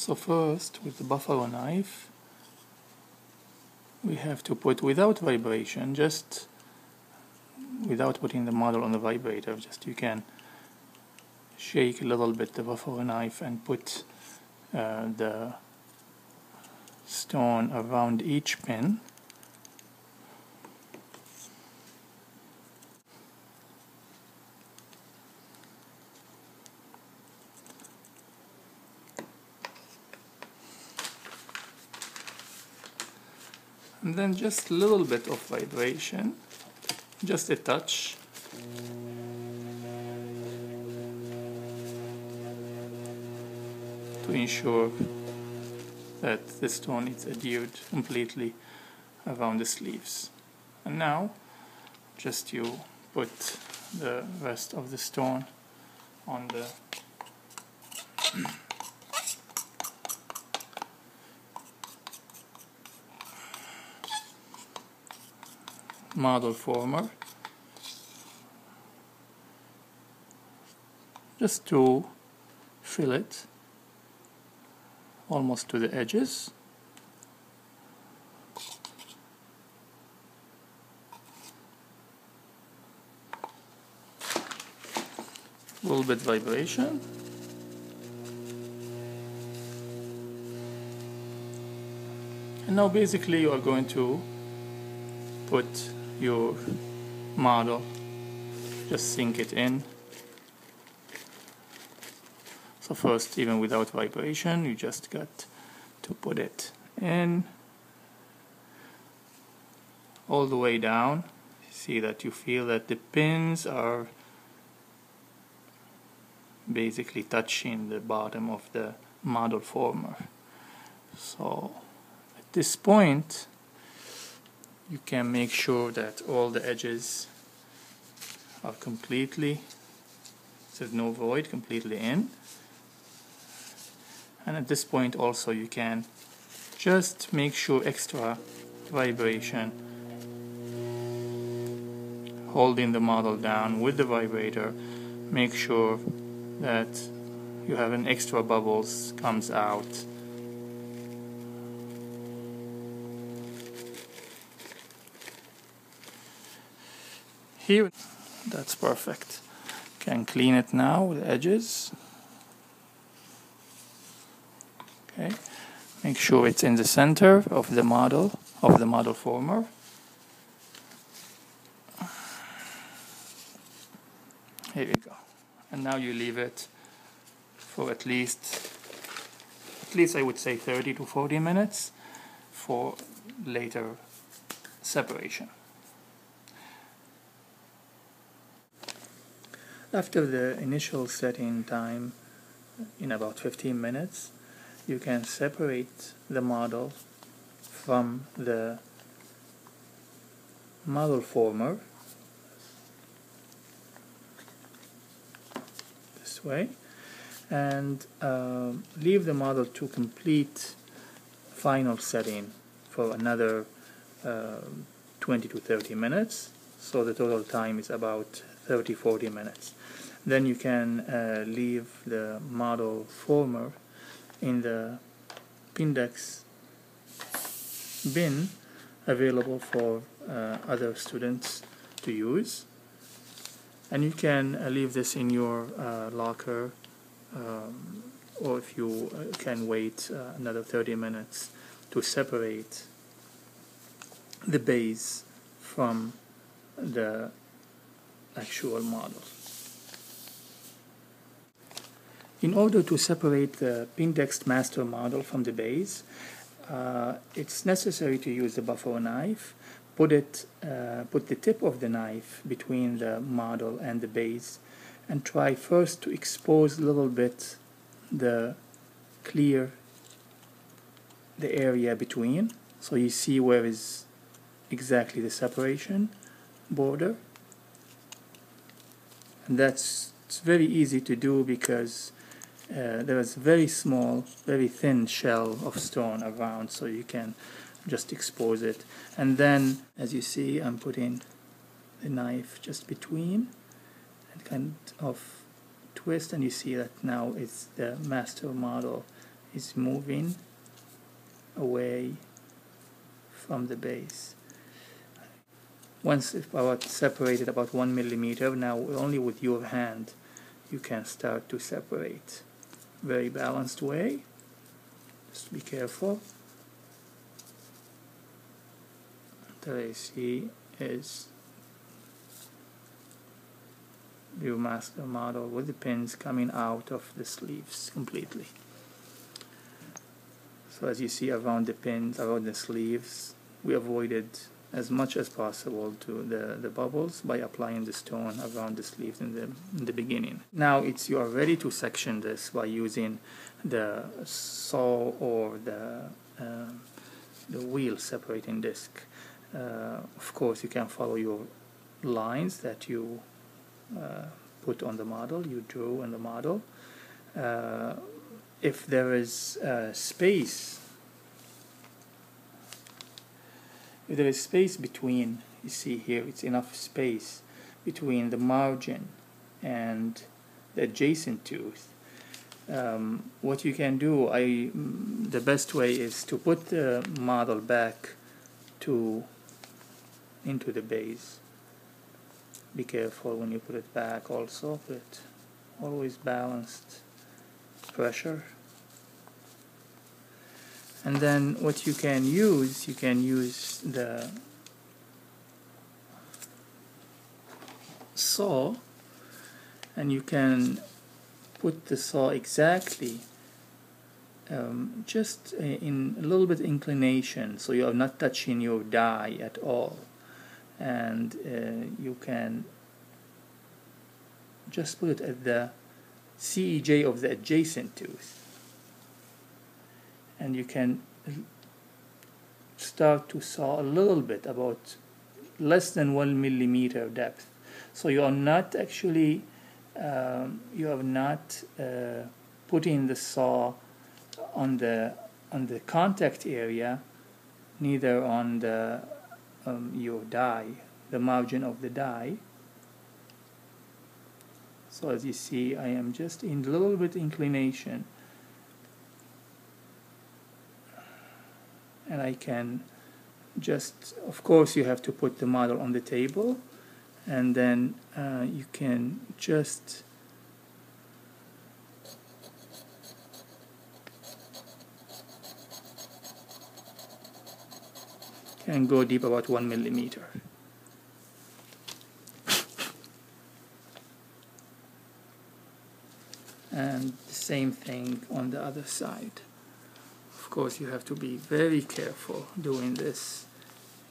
So first, with the buffalo knife, we have to put, without vibration, just without putting the model on the vibrator, just you can shake a little bit the buffalo knife and put the stone around each pin. And then just a little bit of vibration, just a touch. To ensure that the stone is adhered completely around the sleeves. And now just you put the rest of the stone on the model former, just to fill it almost to the edges. A little bit vibration. And now basically you are going to put your model, just sink it in. So first, even without vibration, you just got to put it in all the way down. See that you feel that the pins are basically touching the bottom of the model former. So at this point, you can make sure that all the edges are completely, there's no void, completely in. And at this point also you can just make sure extra vibration, holding the model down with the vibrator, make sure that you have an extra bubbles comes out. Here, that's perfect. Can clean it now with the edges. Okay, make sure it's in the center of the model former. Here you go. And now you leave it for at least I would say 30 to 40 minutes for later separation. After the initial setting time, in about 15 minutes, you can separate the model from the model former this way, and leave the model to complete final setting for another 20 to 30 minutes. So the total time is about 30-40 minutes. Then you can leave the model former in the Pindex bin available for other students to use, and you can leave this in your locker, or if you can wait another 30 minutes to separate the base from the actual model. In order to separate the Pindexed master model from the base, it's necessary to use the buffalo knife. Put the tip of the knife between the model and the base, and try first to expose a little bit the area between, so you see where is exactly the separation border. And it's very easy to do because there is very small, very thin shell of stone around, so you can just expose it. And then, as you see, I'm putting the knife just between and kind of twist, and you see that now it's the master model is moving away from the base. Once about separated about 1 millimeter, now only with your hand you can start to separate. Very balanced way. Just be careful. There you see is your master model with the pins coming out of the sleeves completely. So as you see around the pins, around the sleeves, we avoided as much as possible to the bubbles by applying the stone around the sleeves in the beginning. Now you are ready to section this by using the saw or the wheel separating disc. Of course you can follow your lines that you put on the model, you drew on the model. If there is space, if there is space between, you see here, it's enough space between the margin and the adjacent tooth. What you can do, the best way is to put the model back into the base. Be careful when you put it back also, put it always balanced pressure. And then what you can use the saw, and you can put the saw exactly just in a little bit inclination, so you are not touching your die at all, and you can just put it at the CEJ of the adjacent tooth, and you can start to saw a little bit, about less than 1 millimeter depth. So you are not actually putting the saw on the contact area, neither on the your die, the margin of the die. So as you see, I am just in a little bit inclination, and I can just, of course you have to put the model on the table, and then you can just go deep about 1 millimeter. And the same thing on the other side. Of course you have to be very careful doing this,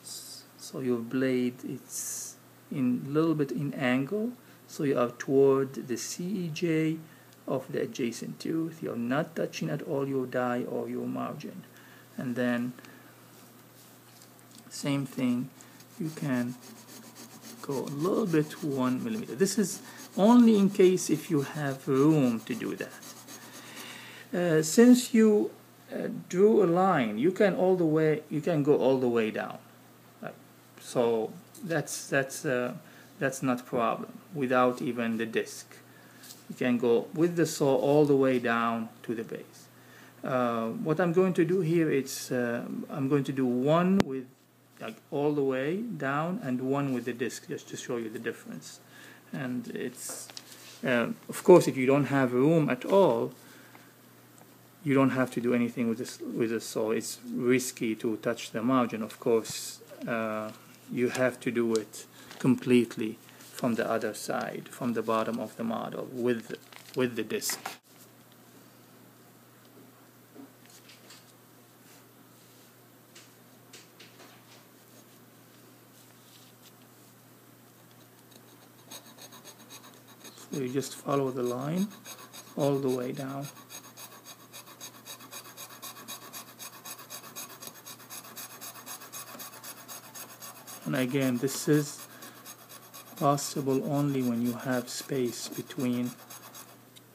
so your blade, it's in a little bit in angle, so you are toward the CEJ of the adjacent tooth. You're not touching at all your die or your margin. And then same thing, you can go a little bit 1 millimeter. This is only in case if you have room to do that. Since you drew a line, you can go all the way down. So that's not a problem without even the disc. You can go with the saw all the way down to the base. What I'm going to do here is I'm going to do one with all the way down and one with the disc, just to show you the difference. And it's of course, if you don't have room at all, you don't have to do anything with the saw. It's risky to touch the margin. Of course, you have to do it completely from the other side, from the bottom of the model with the disc. So you just follow the line all the way down. And again, this is possible only when you have space between,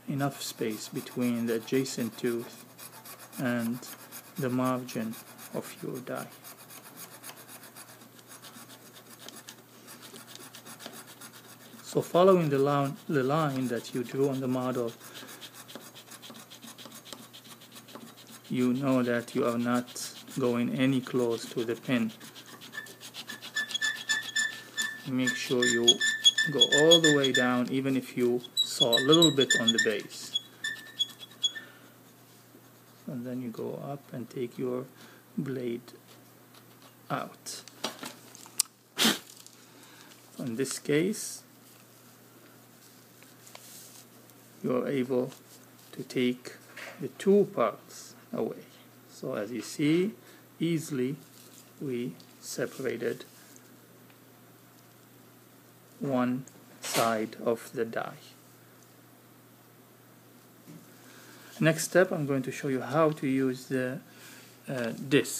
enough space between the adjacent tooth and the margin of your die. So following the line that you drew on the model, you know that you are not going any close to the pin. Make sure you go all the way down, even if you saw a little bit on the base. And then you go up and take your blade out. In this case, you are able to take the two parts away. So as you see, easily we separated one side of the die. Next step, I'm going to show you how to use the disc.